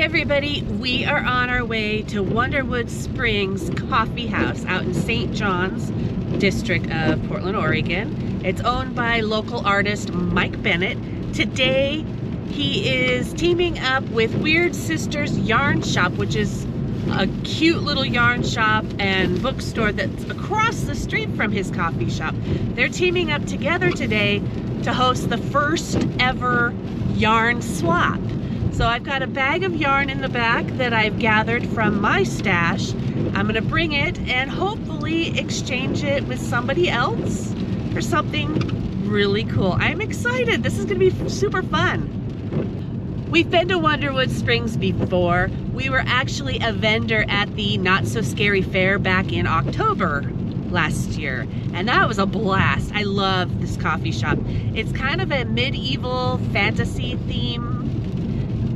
everybody, we are on our way to Wonderwood Springs Coffee House out in St. John's district of Portland, Oregon. It's owned by local artist Mike Bennett. Today he is teaming up with Weird Sisters Yarn Shop, which is a cute little yarn shop and bookstore that's across the street from his coffee shop. They're teaming up together today to host the first ever yarn swap. So I've got a bag of yarn in the back that I've gathered from my stash. I'm gonna bring it and hopefully exchange it with somebody else for something really cool. I'm excited. This is gonna be super fun. We've been to Wonderwood Springs before. We were actually a vendor at the Not So Scary Fair back in October last year, and that was a blast. I love this coffee shop. It's kind of a medieval fantasy theme,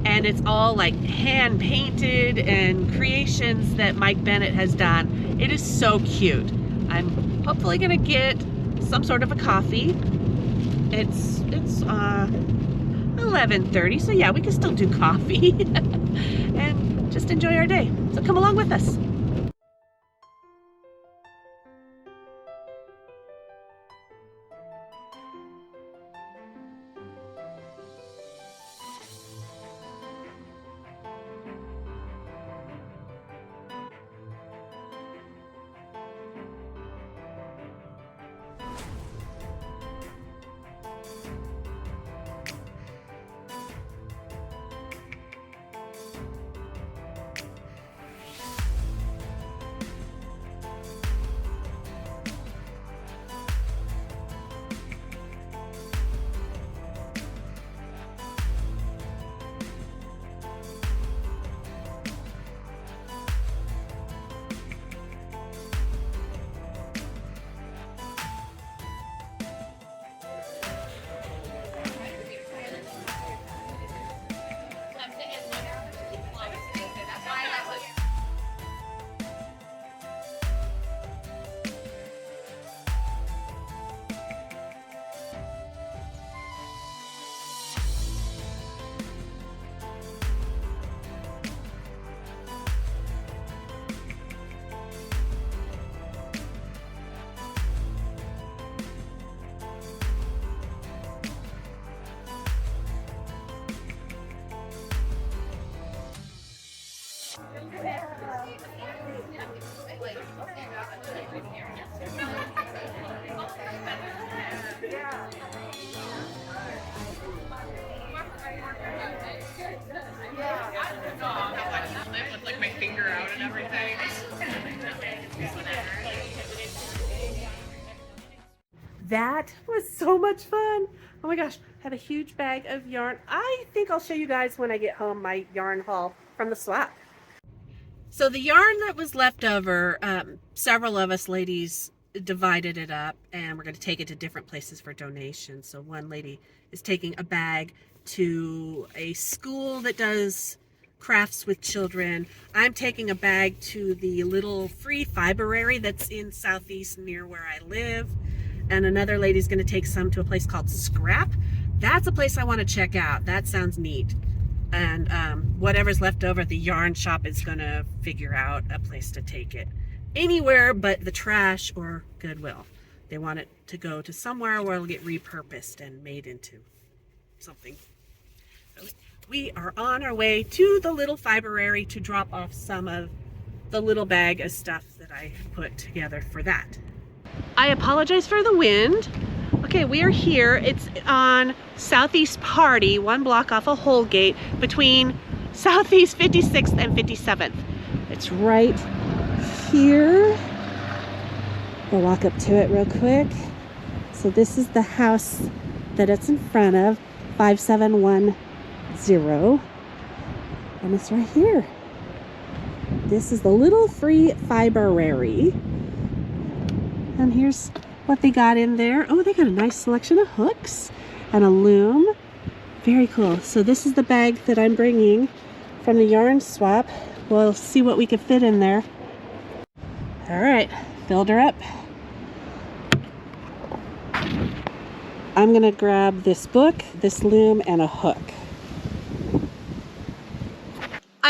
and it's all like hand painted and creations that Mike Bennett has done. It is so cute. I'm hopefully gonna get some sort of a coffee. It's 11:30, so yeah, we can still do coffee and just enjoy our day. So come along with us. With my finger out and everything. That was so much fun. Oh my gosh, I have a huge bag of yarn. I think I'll show you guys when I get home my yarn haul from the swap. So the yarn that was left over, several of us ladies divided it up, and we're going to take it to different places for donations. So one lady is taking a bag to a school that does crafts with children. I'm taking a bag to the little free fibrary that's in Southeast near where I live. And another lady's going to take some to a place called Scrap. That's a place I want to check out. That sounds neat. And whatever's left over, the yarn shop is going to figure out a place to take it. Anywhere but the trash or Goodwill. They want it to go to somewhere where it'll get repurposed and made into something. So we are on our way to the little fibrary to drop off some of the little bag of stuff that I put together for that. I apologize for the wind. Okay, we are here. It's on Southeast Party, one block off of Holgate, between Southeast 56th and 57th. It's right here. We'll walk up to it real quick. So this is the house that it's in front of, 5710. And it's right here. This is the little free fibrary. And here's what they got in there. Oh, they got a nice selection of hooks and a loom. Very cool. So this is the bag that I'm bringing from the yarn swap. We'll see what we can fit in there. All right, filled her up. I'm gonna grab this book, this loom, and a hook.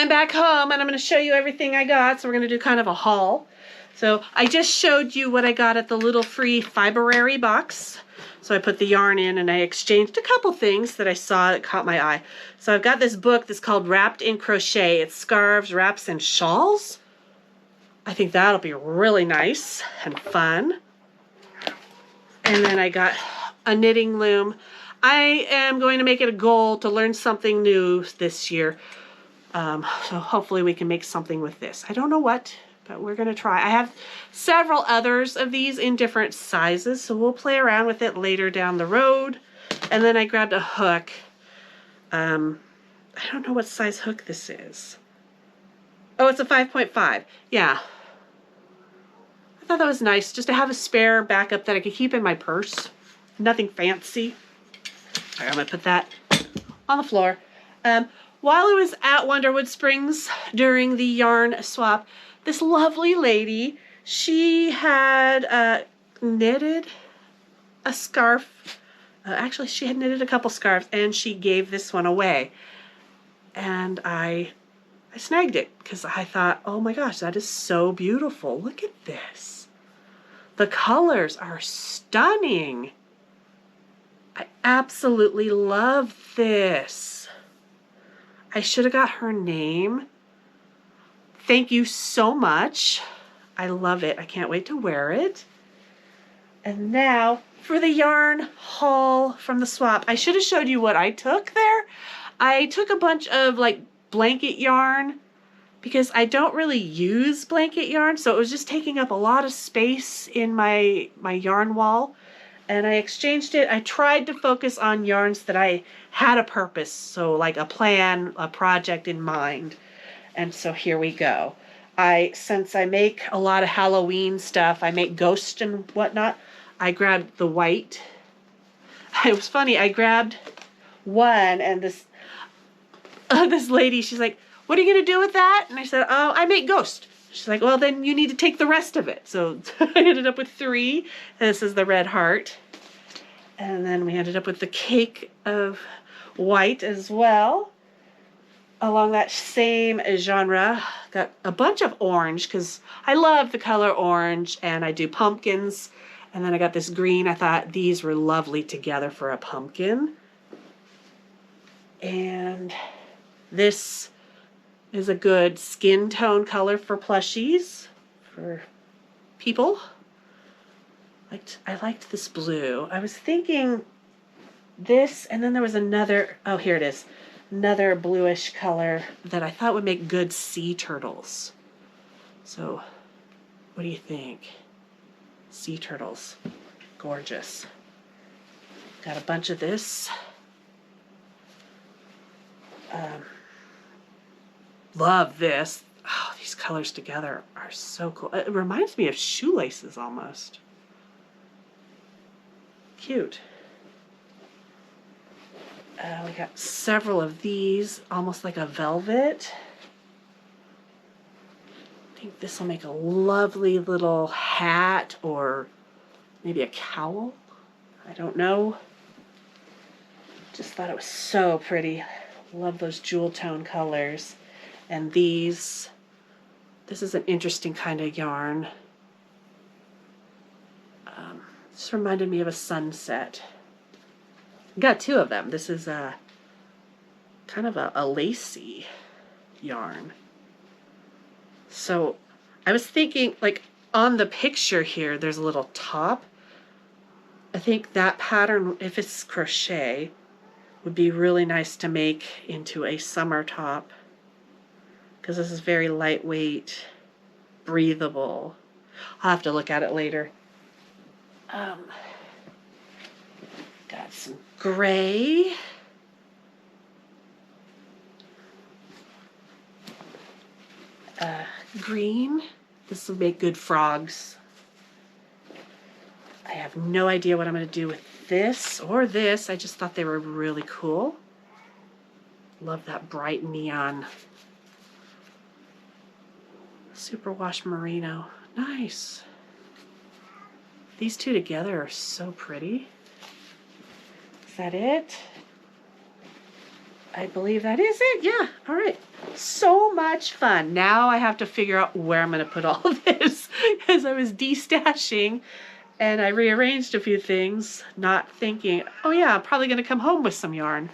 I'm back home and I'm going to show you everything I got. So we're going to do kind of a haul. So I just showed you what I got at the little free Fiberary box. So I put the yarn in and I exchanged a couple things that I saw that caught my eye. So I've got this book that's called Wrapped in Crochet. It's scarves, wraps, and shawls. I think that'll be really nice and fun. And then I got a knitting loom. I am going to make it a goal to learn something new this year. So hopefully we can make something with this. I don't know what, but we're going to try. I have several others of these in different sizes, so we'll play around with it later down the road. And then I grabbed a hook. I don't know what size hook this is. Oh, it's a 5.5. Yeah. I thought that was nice, just to have a spare backup that I could keep in my purse. Nothing fancy. All right, I'm going to put that on the floor. While I was at Wonderwood Springs during the yarn swap, this lovely lady, she had knitted a scarf. Actually, she had knitted a couple scarves, and she gave this one away. And I snagged it because I thought, oh my gosh, that is so beautiful. Look at this. The colors are stunning. I absolutely love this. I should have got her name. Thank you so much. I love it. I can't wait to wear it. And now for the yarn haul from the swap. I should have showed you what I took there. I took a bunch of like blanket yarn because I don't really use blanket yarn, so it was just taking up a lot of space in my yarn wall. And I exchanged it. I tried to focus on yarns that I had a purpose, so like a plan, a project in mind. And so here we go. Since I make a lot of Halloween stuff, I make ghosts and whatnot, I grabbed the white. It was funny, I grabbed one and this lady, she's like, what are you going to do with that? And I said, oh, I make ghosts. She's like, well, then you need to take the rest of it. So I ended up with 3. And this is the red heart. And then we ended up with the cake of white as well. Along that same genre, got a bunch of orange because I love the color orange, and I do pumpkins. And then I got this green. I thought these were lovely together for a pumpkin. And this is a good skin tone color for plushies, for people. I liked this blue. I was thinking this, and then there was another, oh, here it is. Another bluish color that I thought would make good sea turtles. So, what do you think? Sea turtles. Gorgeous. Got a bunch of this. Love this. Oh, these colors together are so cool. It reminds me of shoelaces almost. Cute. We got several of these, almost like a velvet. I think this will make a lovely little hat or maybe a cowl. I don't know. Just thought it was so pretty. Love those jewel tone colors. And this is an interesting kind of yarn. Just reminded me of a sunset. Got 2 of them. This is a kind of a lacy yarn. So I was thinking, like on the picture here, there's a little top. I think that pattern, if it's crochet, would be really nice to make into a summer top, because this is very lightweight, breathable. I'll have to look at it later. Got some gray. Green. This will make good frogs. I have no idea what I'm going to do with this or this. I just thought they were really cool. Love that bright neon. Superwash merino. Nice. These 2 together are so pretty. Is that it? I believe that is it. Yeah. All right. So much fun. Now I have to figure out where I'm going to put all of this because I was destashing and I rearranged a few things, not thinking, oh yeah, I'm probably going to come home with some yarn.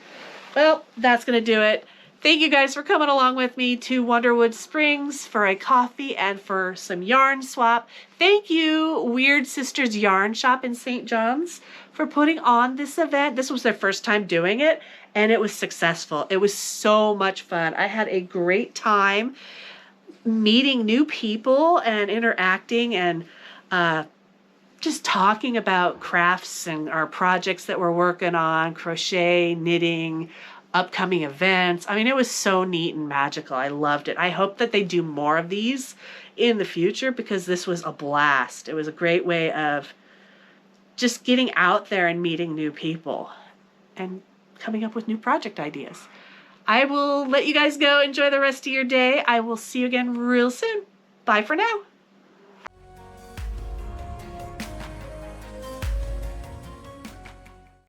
Well, that's going to do it. Thank you guys for coming along with me to Wonderwood Springs for a coffee and for some yarn swap. Thank you, Weird Sisters Yarn Shop in St. John's, for putting on this event. This was their first time doing it, and it was successful. It was so much fun. I had a great time meeting new people and interacting and just talking about crafts and our projects that we're working on, crochet, knitting, upcoming events. I mean, it was so neat and magical. I loved it. I hope that they do more of these in the future because this was a blast. It was a great way of just getting out there and meeting new people and coming up with new project ideas. I will let you guys go. Enjoy the rest of your day. I will see you again real soon. Bye for now.